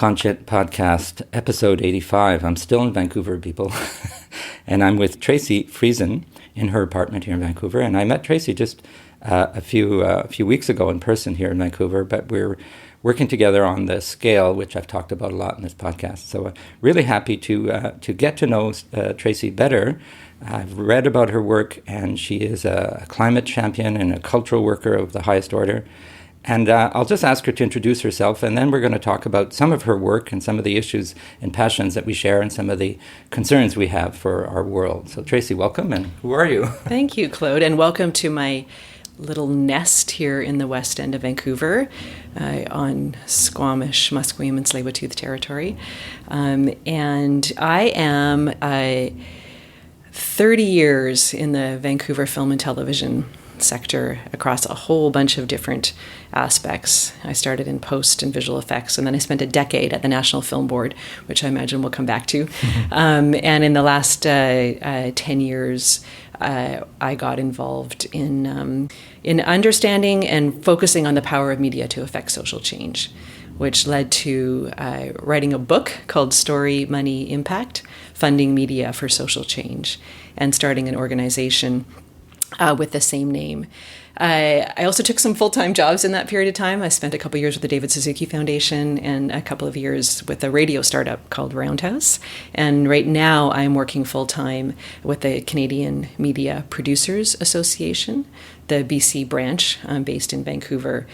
Conchit Podcast, episode 85. I'm still in Vancouver, people. And I'm with Tracey Friesen in her apartment here in Vancouver. And I met Tracey just a few weeks ago in person here in Vancouver, but we're working together on the scale, which I've talked about a lot in this podcast. So really happy to get to know Tracey better. I've read about her work, and she is a climate champion and a cultural worker of the highest order. And I'll just ask her to introduce herself, and then we're going to talk about some of her work and some of the issues and passions that we share and some of the concerns we have for our world. So Tracey, welcome, and who are you? Thank you, Claude, and welcome to my little nest here in the west end of Vancouver on Squamish, Musqueam, and Tsleil-Waututh territory. And I am 30 years in the Vancouver film and television sector across a whole bunch of different aspects. I started in post and visual effects, and then I spent a decade at the National Film Board, which I imagine we'll come back to. And in the last 10 years, I got involved in understanding and focusing on the power of media to affect social change, which led to writing a book called Story, Money, Impact, Funding Media for Social Change, and starting an organization with the same name. I also took some full-time jobs in that period of time. I spent a couple of years with the David Suzuki Foundation and a couple of years with a radio startup called Roundhouse. And right now I'm working full-time with the Canadian Media Producers Association, the BC branch based in Vancouver,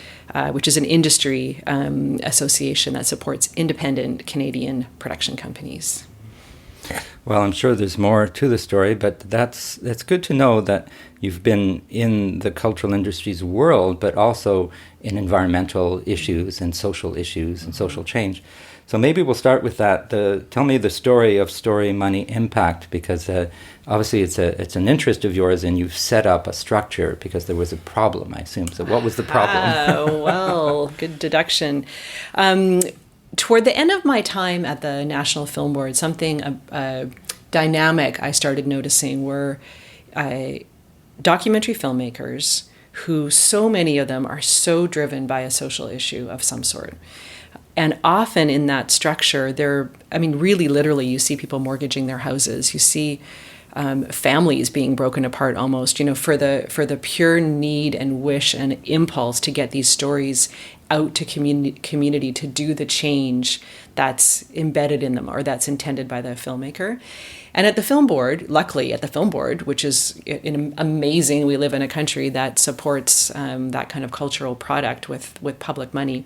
which is an industry association that supports independent Canadian production companies. Well, I'm sure there's more to the story, but that's good to know that you've been in the cultural industry's world, but also in environmental issues and social issues and social change. So maybe we'll start with that. Tell me the story of Story, Money, Impact, because obviously it's an interest of yours, and you've set up a structure because there was a problem, I assume. So what was the problem? Well, good deduction. Toward the end of my time at the National Film Board, something dynamic I started noticing were documentary filmmakers who, so many of them are so driven by a social issue of some sort. And often in that structure, really literally, you see people mortgaging their houses. You see families being broken apart almost, for the pure need and wish and impulse to get these stories out to community to do the change that's embedded in them or that's intended by the filmmaker. And at the Film Board, luckily at the Film Board, which is amazing, we live in a country that supports that kind of cultural product with public money.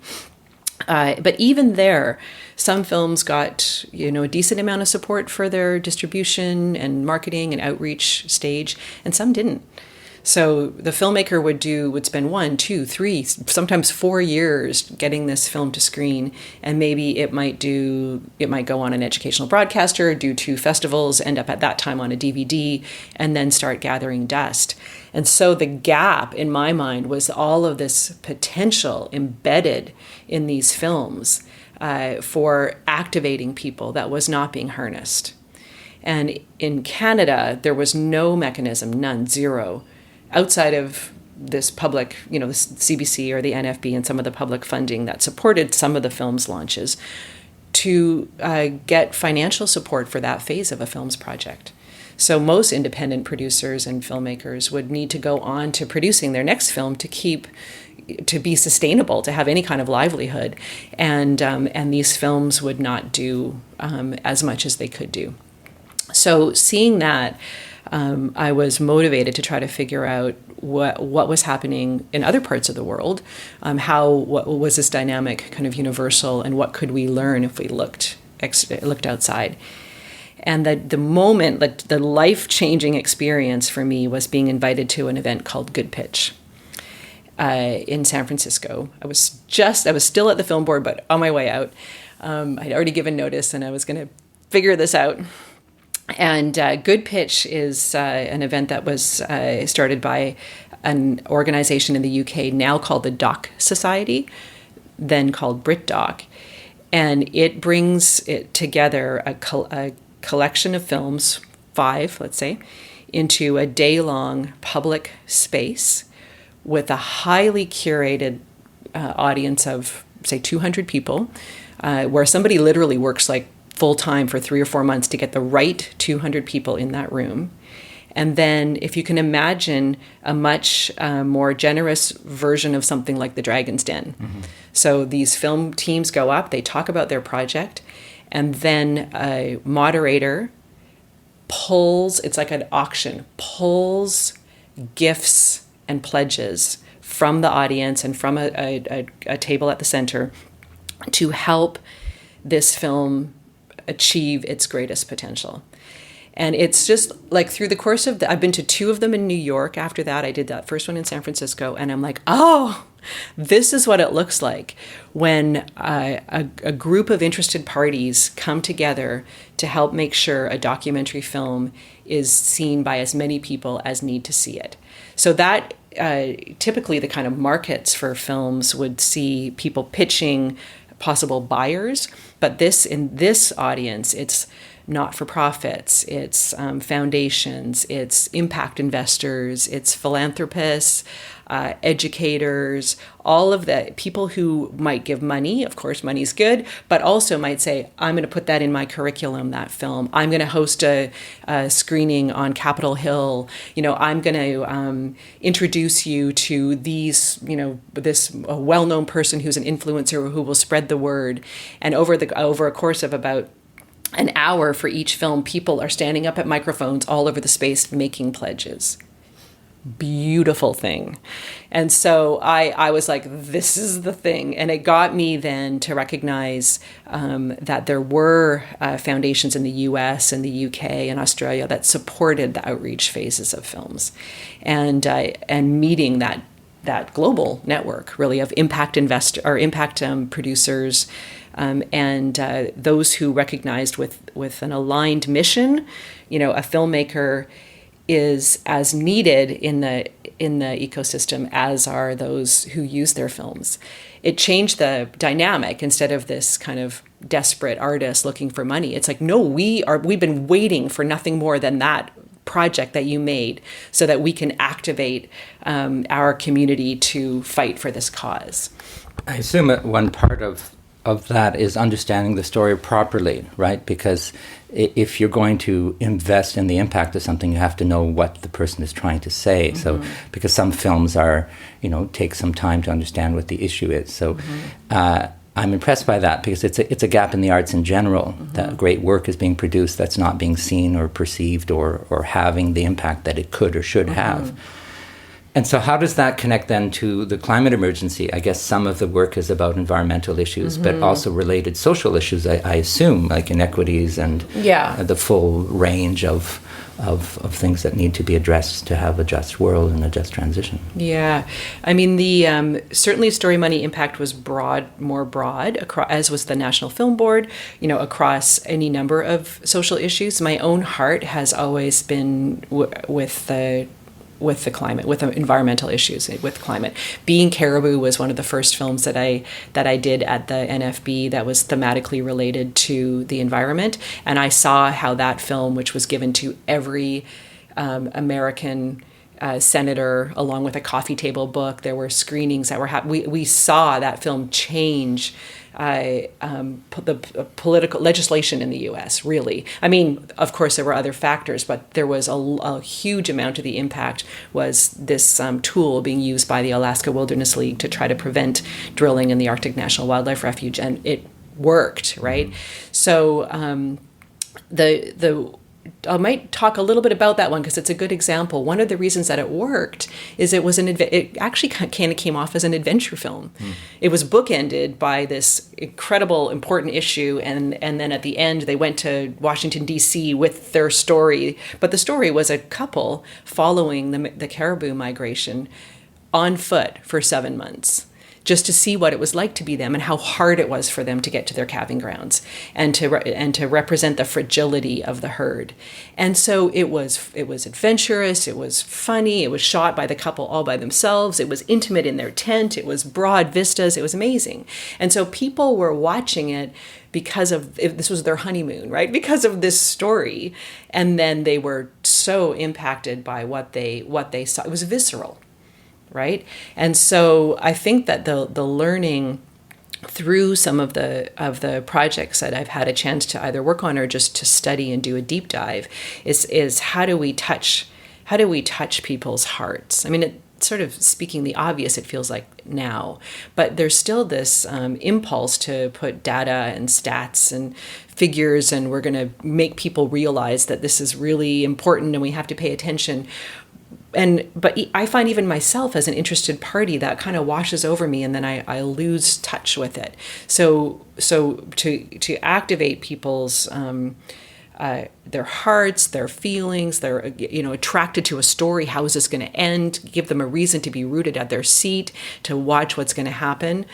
But even there, some films got, a decent amount of support for their distribution and marketing and outreach stage, and some didn't. So the filmmaker would spend 1, 2, 3, sometimes 4 years getting this film to screen, and maybe it might go on an educational broadcaster, do 2 festivals, end up at that time on a DVD, and then start gathering dust. And so the gap in my mind was all of this potential embedded in these films for activating people that was not being harnessed. And in Canada, there was no mechanism, none, zero, outside of this public, the CBC or the NFB and some of the public funding that supported some of the film's launches to get financial support for that phase of a film's project. So most independent producers and filmmakers would need to go on to producing their next film to be sustainable, to have any kind of livelihood. And these films would not do as much as they could do. So seeing that, I was motivated to try to figure out what was happening in other parts of the world, what was this dynamic kind of universal, and what could we learn if we looked outside. And the moment, the life-changing experience for me was being invited to an event called Good Pitch in San Francisco. I was still at the Film Board, but on my way out. I'd already given notice, and I was going to figure this out. And Good Pitch is an event that was started by an organization in the UK now called the Doc Society, then called BritDoc. And it brings it together a collection of films, 5, let's say, into a day-long public space with a highly curated audience of say 200 people, where somebody literally works like full time for 3 or 4 months to get the right 200 people in that room. And then if you can imagine a much more generous version of something like the Dragon's Den. Mm-hmm. So these film teams go up, they talk about their project, and then a moderator pulls, it's like an auction, pulls gifts and pledges from the audience and from a table at the center to help this film achieve its greatest potential. And it's just like through the course of I've been to 2 of them in New York. After that, I did that first one in San Francisco. And I'm like, oh, this is what it looks like when a group of interested parties come together to help make sure a documentary film is seen by as many people as need to see it. So that typically the kind of markets for films would see people pitching possible buyers. But in this audience, it's not-for-profits, it's foundations, it's impact investors, it's philanthropists, educators, all of the people who might give money. Of course, money's good, but also might say, I'm going to put that in my curriculum, that film. I'm going to host a screening on Capitol Hill. I'm going to introduce you to these, this well-known person who's an influencer who will spread the word. And over a course of about an hour for each film, people are standing up at microphones all over the space making pledges. Beautiful thing. And so I was like, this is the thing. And it got me then to recognize that there were foundations in the US and the UK and Australia that supported the outreach phases of films, and meeting that global network really of impact producers, and those who recognized with an aligned mission, a filmmaker is as needed in the ecosystem as are those who use their films. It changed the dynamic. Instead of this kind of desperate artist looking for money, it's like, no, we've been waiting for nothing more than that project that you made so that we can activate our community to fight for this cause. I assume that one part of that is understanding the story properly, right? Because if you're going to invest in the impact of something, you have to know what the person is trying to say. Mm-hmm. So, because some films take some time to understand what the issue is. So, I'm impressed by that because it's a gap in the arts in general. Mm-hmm. That great work is being produced that's not being seen or perceived or having the impact that it could or should have. And so how does that connect then to the climate emergency? I guess some of the work is about environmental issues, but also related social issues, I assume, like inequities and the full range of things that need to be addressed to have a just world and a just transition. Yeah. I mean, certainly Story Money Impact was more broad, as was the National Film Board, across any number of social issues. My own heart has always been with the climate, with the environmental issues with climate. Being Caribou was one of the first films that I did at the NFB that was thematically related to the environment. And I saw how that film, which was given to every American senator, along with a coffee table book, there were screenings that were we saw that film change the political legislation in the U.S., really. I mean, of course, there were other factors, but there was a huge amount of the impact was this tool being used by the Alaska Wilderness League to try to prevent drilling in the Arctic National Wildlife Refuge, and it worked, right? So I might talk a little bit about that one because it's a good example. One of the reasons that it worked is it actually kind of came off as an adventure film. It was bookended by this incredible, important issue, and then at the end they went to Washington, D.C. with their story. But the story was a couple following the caribou migration on foot for 7 months, just to see what it was like to be them and how hard it was for them to get to their calving grounds and to represent the fragility of the herd. And so it was adventurous, it was funny, it was shot by the couple all by themselves, it was intimate in their tent, it was broad vistas, it was amazing. And so people were watching it because of, this was their honeymoon, right? Because of this story. And then they were so impacted by what they saw. It was visceral. Right? And so I think that the learning through some of the projects that I've had a chance to either work on or just to study and do a deep dive is how do we touch people's hearts? I mean, it sort of speaking the obvious, it feels like now, but there's still this impulse to put data and stats and figures, and we're going to make people realize that this is really important and we have to pay attention. But I find even myself as an interested party, that kind of washes over me, and then I lose touch with it. So to activate people's their hearts, their feelings, they're attracted to a story. How is this going to end? Give them a reason to be rooted at their seat, to watch what's going to happen,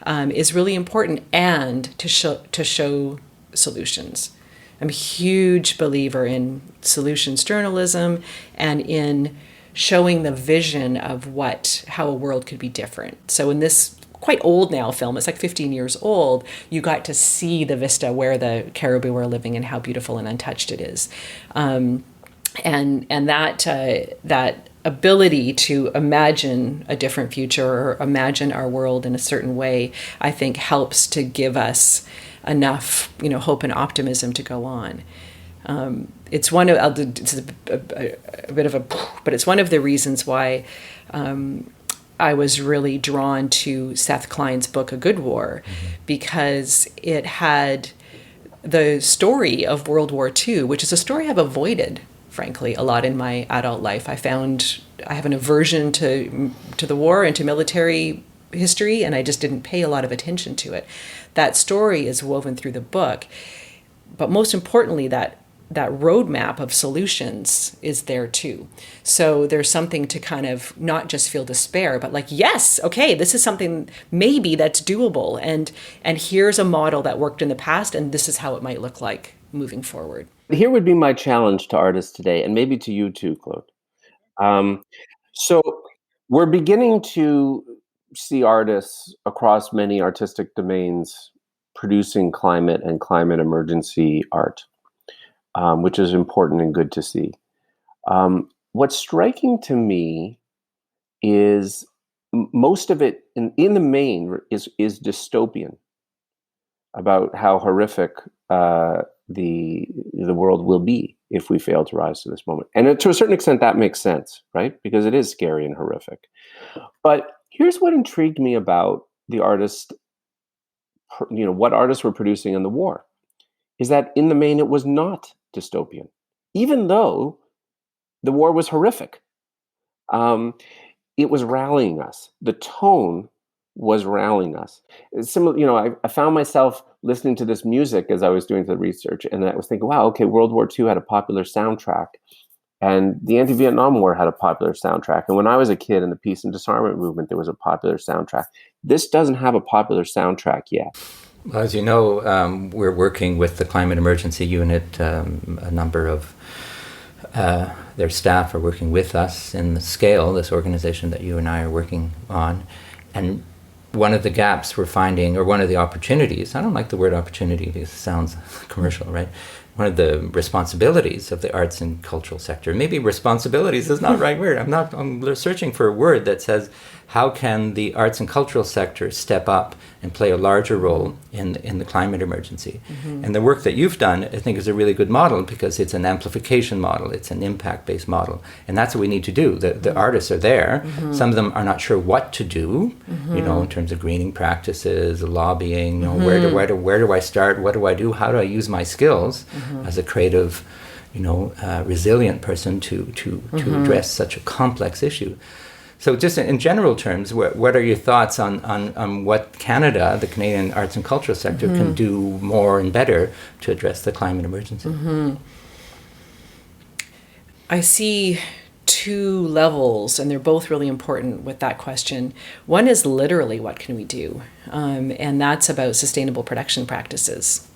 is really important, and to show solutions. I'm a huge believer in solutions journalism and in showing the vision of how a world could be different. So in this quite old now film, it's like 15 years old, you got to see the vista where the caribou are living and how beautiful and untouched it is. And that ability to imagine a different future or imagine our world in a certain way, I think helps to give us enough, hope and optimism to go on. It's one of it's a bit of a, but it's one of the reasons why I was really drawn to Seth Klein's book, A Good War, because it had the story of World War II, which is a story I've avoided, frankly, a lot in my adult life. I have an aversion to the war and to military history, and I just didn't pay a lot of attention to it. That story is woven through the book, but most importantly, that roadmap of solutions is there too. So there's something to kind of not just feel despair, but like, yes, okay, this is something maybe that's doable, and here's a model that worked in the past, and this is how it might look like moving forward. Here would be my challenge to artists today, and maybe to you too, Claude. So we're beginning to see artists across many artistic domains producing climate and climate emergency art, which is important and good to see. What's striking to me is most of it, in the main, is dystopian about how horrific the world will be if we fail to rise to this moment. And to a certain extent, that makes sense, right? Because it is scary and horrific. But here's what intrigued me about the artists, what artists were producing in the war, is that in the main, it was not dystopian, even though the war was horrific. It was rallying us. The tone was rallying us. Similar, I found myself listening to this music as I was doing the research, and I was thinking, wow, okay, World War II had a popular soundtrack, and the anti-Vietnam War had a popular soundtrack. And when I was a kid in the peace and disarmament movement, there was a popular soundtrack. This doesn't have a popular soundtrack yet. Well, as you know, we're working with the Climate Emergency Unit. A number of their staff are working with us in the Scale, this organization that you and I are working on. And one of the gaps we're finding, or one of the opportunities, I don't like the word opportunity because it sounds commercial, right? One of the responsibilities of the arts and cultural sector, maybe responsibilities is not the right word. I'm searching for a word that says, how can the arts and cultural sector step up and play a larger role in the climate emergency? Mm-hmm. And the work that you've done, I think, is a really good model because it's an amplification model. It's an impact-based model. And that's what we need to do. The artists are there. Mm-hmm. Some of them are not sure what to do, in terms of greening practices, lobbying, where do I start? What do I do? How do I use my skills as a creative, resilient person to address such a complex issue? So just in general terms, what are your thoughts on what Canada, the Canadian arts and cultural sector, can do more and better to address the climate emergency? Mm-hmm. I see two levels, and they're both really important with that question. One is literally, what can we do? And that's about sustainable production practices.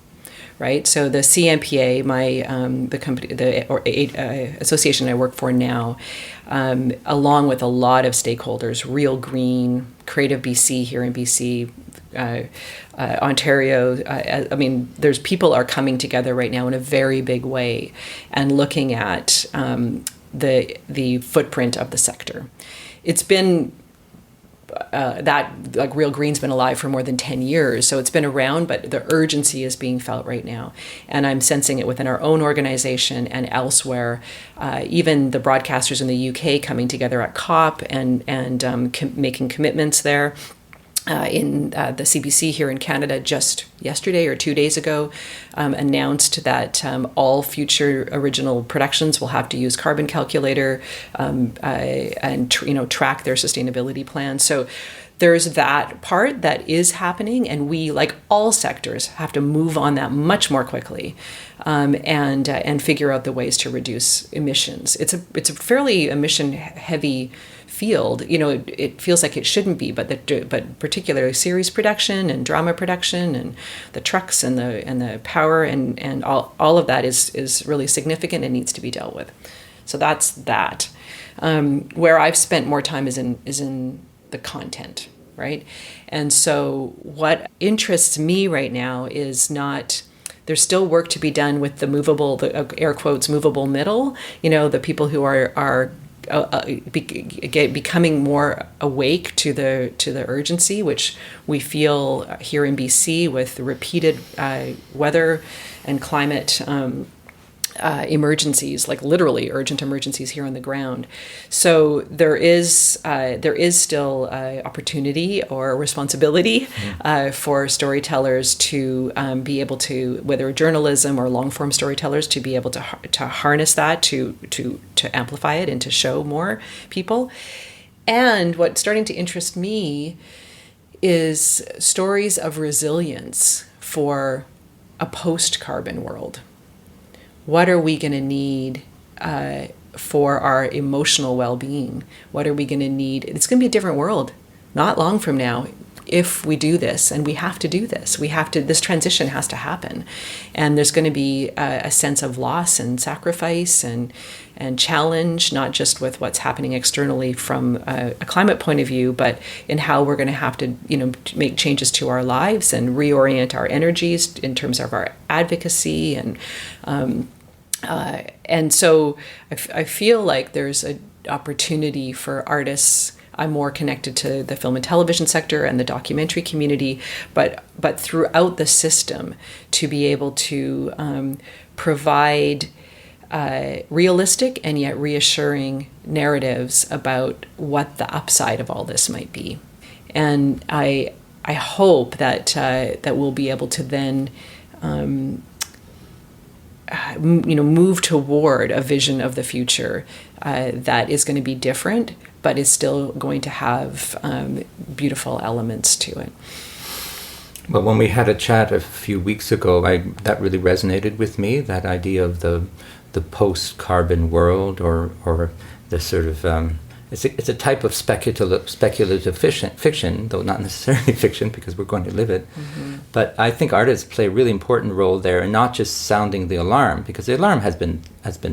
Right, so the CMPA, the company, the association I work for now, along with a lot of stakeholders, Real Green, Creative BC here in BC, Ontario. There's people are coming together right now in a very big way, and looking at the footprint of the sector. It's been that like Real Green's been alive for more than 10 years. So it's been around, but the urgency is being felt right now. And I'm sensing it within our own organization and elsewhere. Even the broadcasters in the UK coming together at COP and making commitments there. In the CBC here in Canada just yesterday or 2 days ago announced that all future original productions will have to use carbon calculator and track their sustainability plan. So there's that part that is happening, and we, like all sectors, have to move on that much more quickly and figure out the ways to reduce emissions. It's a fairly emission heavy field. It feels like it shouldn't be, but particularly series production and drama production and the trucks and the power and all of that is really significant and needs to be dealt with. So that's that. Where I've spent more time is in the content, right? And so what interests me right now is not. There's still work to be done with the air quotes movable middle. The people who are becoming more awake to the urgency, which we feel here in BC with the repeated weather and climate emergencies, like literally urgent emergencies here on the ground. So there is still opportunity or responsibility for storytellers to be able to, whether journalism or long form storytellers, to be able to harness that to amplify it and to show more people. And what's starting to interest me is stories of resilience for a post-carbon world. What are we going to need for our emotional well-being? What are we going to need? It's going to be a different world not long from now if we do this, and we have to do this. This transition has to happen. And there's going to be a sense of loss and sacrifice and challenge, not just with what's happening externally from a climate point of view, but in how we're going to have to, make changes to our lives and reorient our energies in terms of our advocacy and so I feel like there's an opportunity for artists. I'm more connected to the film and television sector and the documentary community, but throughout the system to be able to provide realistic and yet reassuring narratives about what the upside of all this might be. And I hope that we'll be able to then move toward a vision of the future that is going to be different, but is still going to have beautiful elements to it. Well, when we had a chat a few weeks ago, that really resonated with me, that idea of the post-carbon world or the sort of... It's a type of speculative fiction, though not necessarily fiction because we're going to live it. Mm-hmm. But I think artists play a really important role there, and not just sounding the alarm, because the alarm has been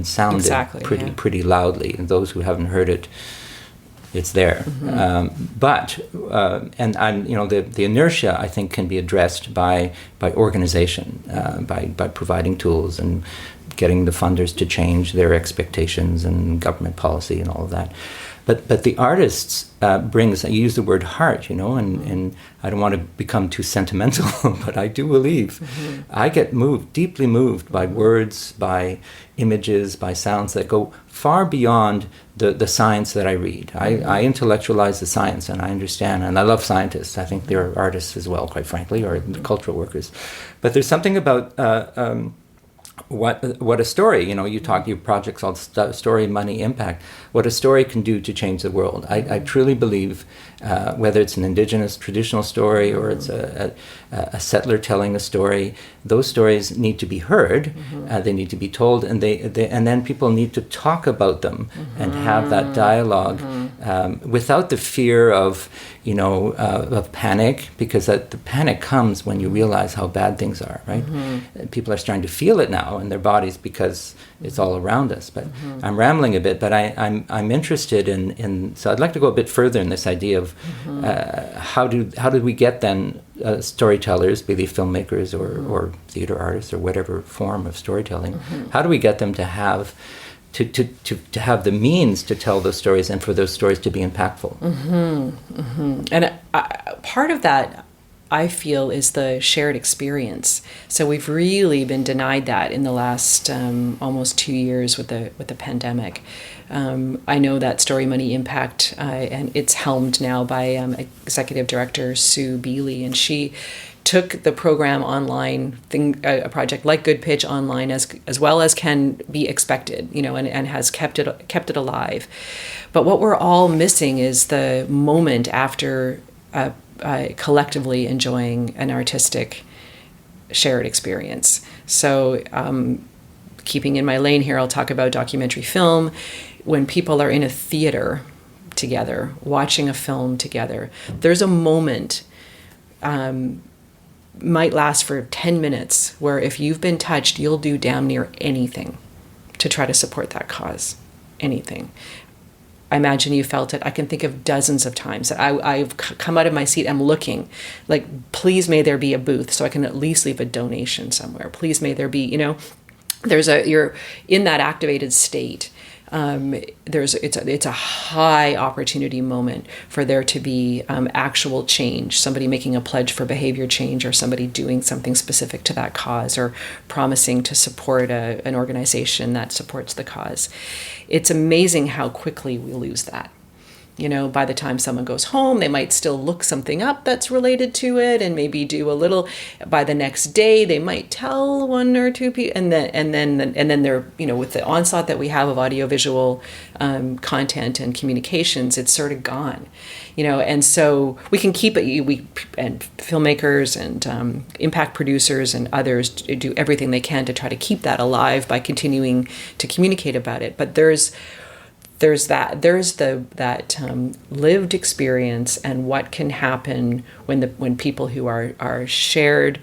sounded pretty loudly, and those who haven't heard it, it's there. Mm-hmm. The inertia I think can be addressed by organization, by providing tools and getting the funders to change their expectations and government policy and all of that. But the artists brings, I use the word heart, and I don't want to become too sentimental, but I do believe I get deeply moved by words, by images, by sounds that go far beyond the science that I read. I intellectualize the science, and I understand, and I love scientists. I think they're artists as well, quite frankly, or cultural workers. But there's something about what a story, your project's called Story, Money, Impact, what a story can do to change the world. I truly believe, whether it's an indigenous traditional story or it's a settler telling a story, those stories need to be heard, they need to be told, and then people need to talk about them and have that dialogue without the fear of panic, because the panic comes when you realize how bad things are, right? People are starting to feel it now in their bodies because it's all around us. But I'm rambling a bit, but I'm interested in so I'd like to go a bit further in this idea of how do we get then storytellers, be they filmmakers or theater artists or whatever form of storytelling, how do we get them to have to have the means to tell those stories and for those stories to be impactful. And part of that, I feel, is the shared experience. So we've really been denied that in the last almost 2 years with the pandemic. I know that Story Money Impact, and it's helmed now by Executive Director Sue Bealey, and she took the program online, a project like Good Pitch online as well as can be expected, and has kept it alive. But what we're all missing is the moment after collectively enjoying an artistic shared experience. So keeping in my lane here, I'll talk about documentary film. When people are in a theater together, watching a film together, there's a moment, might last for 10 minutes, where if you've been touched, you'll do damn near anything to try to support that cause. Anything. I imagine you felt it. I can think of dozens of times that I've come out of my seat. I'm looking like, please may there be a booth so I can at least leave a donation somewhere. Please may there be, you're in that activated state. It's a high opportunity moment for there to be actual change, somebody making a pledge for behavior change, or somebody doing something specific to that cause, or promising to support an organization that supports the cause. It's amazing how quickly we lose that. By the time someone goes home, they might still look something up that's related to it, and maybe do a little. By the next day, they might tell one or two people, and then they're, with the onslaught that we have of audiovisual content and communications, it's sort of gone, And so we can keep it. And filmmakers and impact producers and others do everything they can to try to keep that alive by continuing to communicate about it. But there's that lived experience, and what can happen when people who have a shared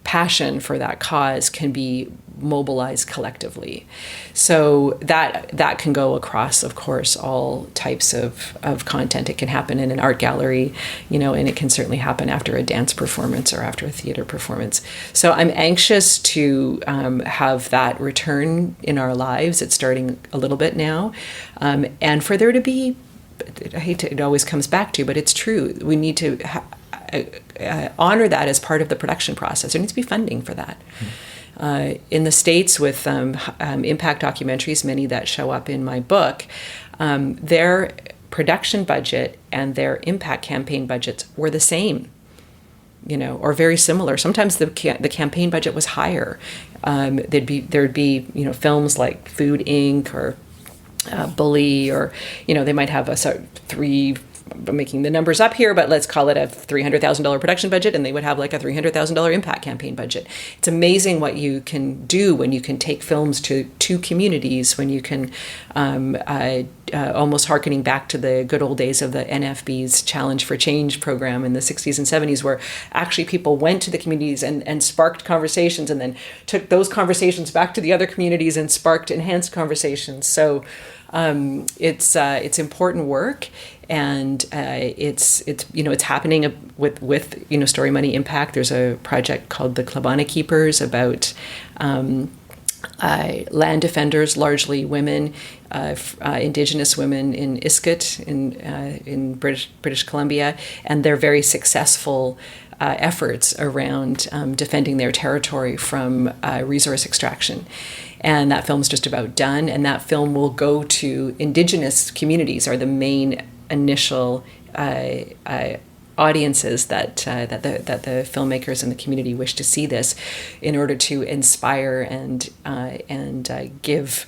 passion for that cause can be mobilized collectively. So that can go across, of course, all types of content. It can happen in an art gallery, and it can certainly happen after a dance performance or after a theater performance. So I'm anxious to have that return in our lives. It's starting a little bit now. And for there to be, it always comes back to, but it's true, we need to honor that as part of the production process. There needs to be funding for that. In the States, with impact documentaries, many that show up in my book, their production budget and their impact campaign budgets were the same, or very similar. Sometimes the campaign budget was higher. There'd be films like Food Inc. or Bully, or they might have I'm making the numbers up here, but let's call it a $300,000 production budget, and they would have like a $300,000 impact campaign budget. It's amazing what you can do when you can take films to communities, when you can, almost hearkening back to the good old days of the NFB's Challenge for Change program in the 60s and 70s, where actually people went to the communities and sparked conversations, and then took those conversations back to the other communities and sparked enhanced conversations. So it's important work, and it's happening with Story Money Impact. There's a project called the Klabana Keepers about land defenders, largely women, Indigenous women in Iskut in British Columbia, and their very successful efforts around defending their territory from resource extraction. And that film's just about done, and that film will go to Indigenous communities, are the main initial audiences that the filmmakers and the community wish to see this, in order to inspire and give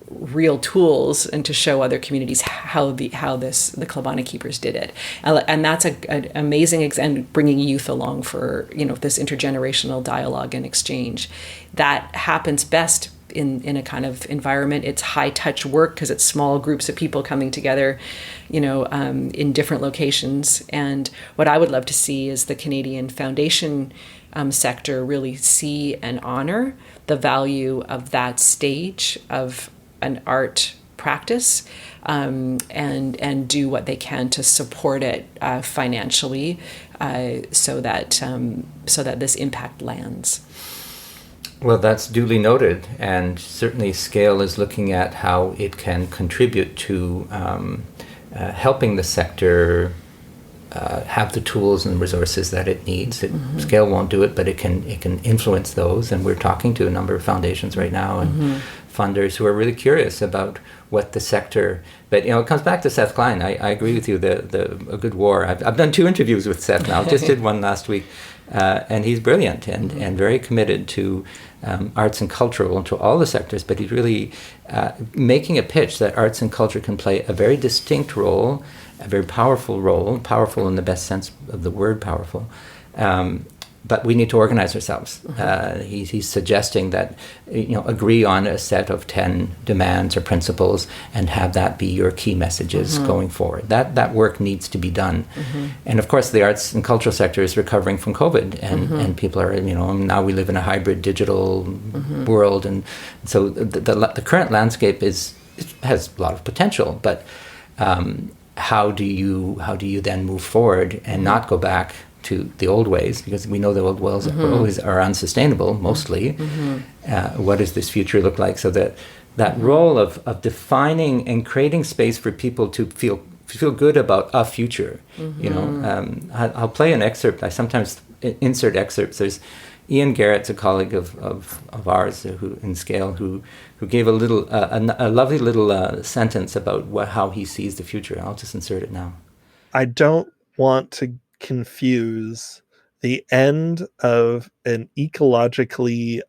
real tools, and to show other communities how the Klabana Keepers did it. And that's an amazing and bringing youth along for this intergenerational dialogue and exchange. That happens best in a kind of environment. It's high touch work because it's small groups of people coming together, in different locations. And what I would love to see is the Canadian foundation sector really see and honor the value of that stage of an art practice, and do what they can to support it financially, so that this impact lands. Well, that's duly noted, and certainly Scale is looking at how it can contribute to helping the sector have the tools and resources that it needs. Scale won't do it, but it can influence those, and we're talking to a number of foundations right now and funders who are really curious about what the sector. But it comes back to Seth Klein. I agree with you. A good war. I've done 2 interviews with Seth now. Just did one last week. And he's brilliant and very committed to arts and cultural and to all the sectors, but he's really making a pitch that arts and culture can play a very distinct role, a very powerful role, powerful in the best sense of the word powerful, but we need to organize ourselves. He's suggesting that agree on a set of 10 demands or principles and have that be your key messages going forward. That work needs to be done. And of course the arts and cultural sector is recovering from COVID, and people are, now we live in a hybrid digital world, and so the current landscape has a lot of potential, but how do you then move forward and not go back to the old ways, because we know the old ways are unsustainable mostly. What does this future look like? So that role of defining and creating space for people to feel good about a future. I'll play an excerpt. I sometimes insert excerpts. There's Ian Garrett's a colleague of ours who in Scale who gave a lovely little sentence about how he sees the future. I'll just insert it now. I don't want to confuse the end of an ecologically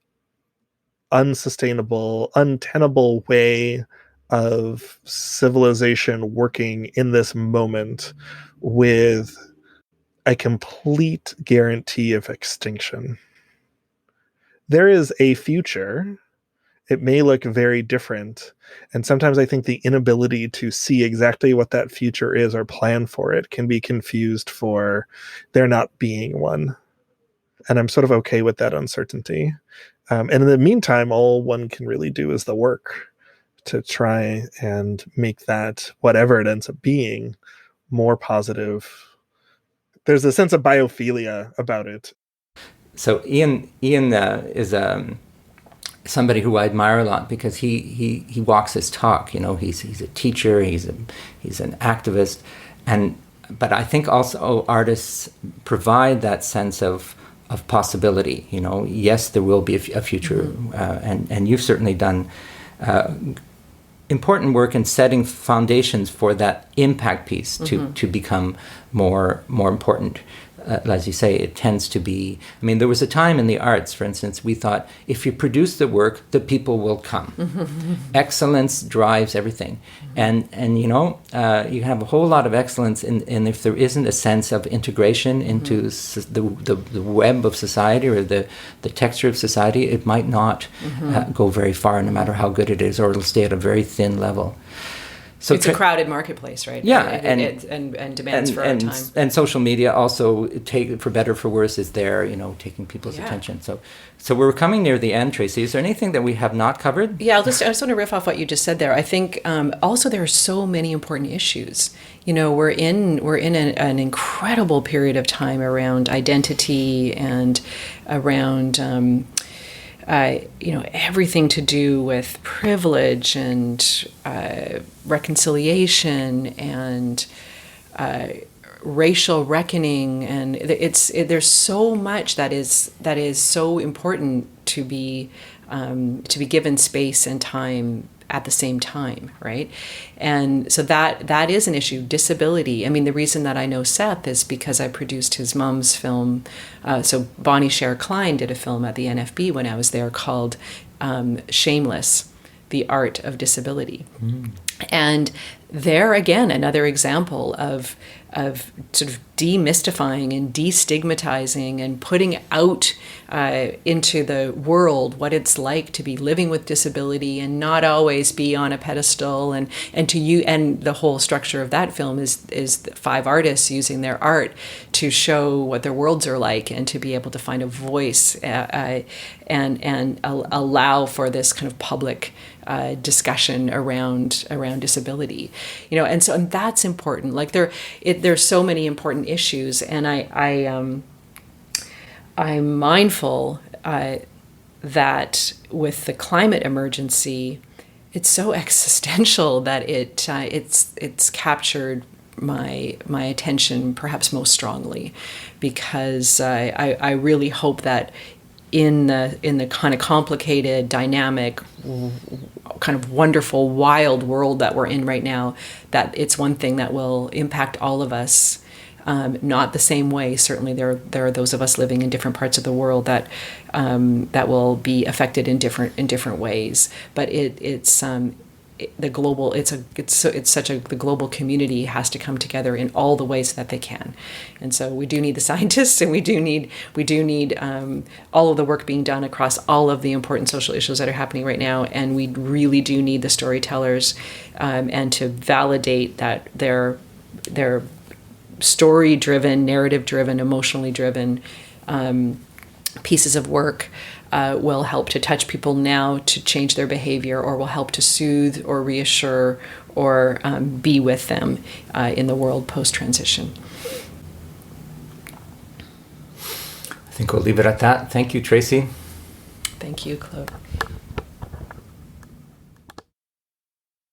unsustainable, untenable way of civilization working in this moment with a complete guarantee of extinction. There is a future. It may look very different. And sometimes I think the inability to see exactly what that future is or plan for it can be confused for there not being one. And I'm sort of okay with that uncertainty. And in the meantime, all one can really do is the work to try and make that, whatever it ends up being, more positive. There's a sense of biophilia about it. So Ian is somebody who I admire a lot because he walks his talk. He's a teacher, he's an activist, but I think also artists provide that sense of possibility. Yes, there will be a future, and you've certainly done important work in setting foundations for that impact piece to become more important. As you say, it tends to be, there was a time in the arts, for instance, we thought if you produce the work, the people will come. Excellence drives everything. And you can have a whole lot of excellence, and if there isn't a sense of integration into the web of society or the texture of society, it might not go very far, no matter how good it is, or it'll stay at a very thin level. So it's a crowded marketplace, right? Yeah, and demands for our time. And social media also, for better or for worse, is there, taking people's attention. So we're coming near the end, Tracey. Is there anything that we have not covered? Yeah, I just want to riff off what you just said there. I think also there are so many important issues. We're in an incredible period of time around identity and around everything to do with privilege and reconciliation and racial reckoning, and there's so much that is so important to be given space and time at the same time, right? And so that is an issue. Disability. The reason that I know Seth is because I produced his mom's film. So Bonnie Scher Klein did a film at the NFB when I was there called Shameless, The Art of Disability. And there again, another example of sort of demystifying and destigmatizing and putting out into the world what it's like to be living with disability and not always be on a pedestal, and the whole structure of that film is 5 artists using their art to show what their worlds are like and to be able to find a voice and allow for this kind of public discussion around disability, and that's important. Like there's so many important issues, and I'm mindful that that with the climate emergency, it's so existential that it's captured my attention perhaps most strongly, because I really hope that in the kind of complicated, dynamic, kind of wonderful, wild world that we're in right now, that it's one thing that will impact all of us. Not the same way. Certainly, there are those of us living in different parts of the world that will be affected in different ways. But the global community has to come together in all the ways that they can, and so we do need the scientists, and we do need all of the work being done across all of the important social issues that are happening right now, and we really do need the storytellers, and to validate that they're story-driven, narrative-driven, emotionally driven pieces of work will help to touch people now to change their behavior, or will help to soothe or reassure or be with them in the world post-transition. I think we'll leave it at that. Thank you, Tracey. Thank you, Claude.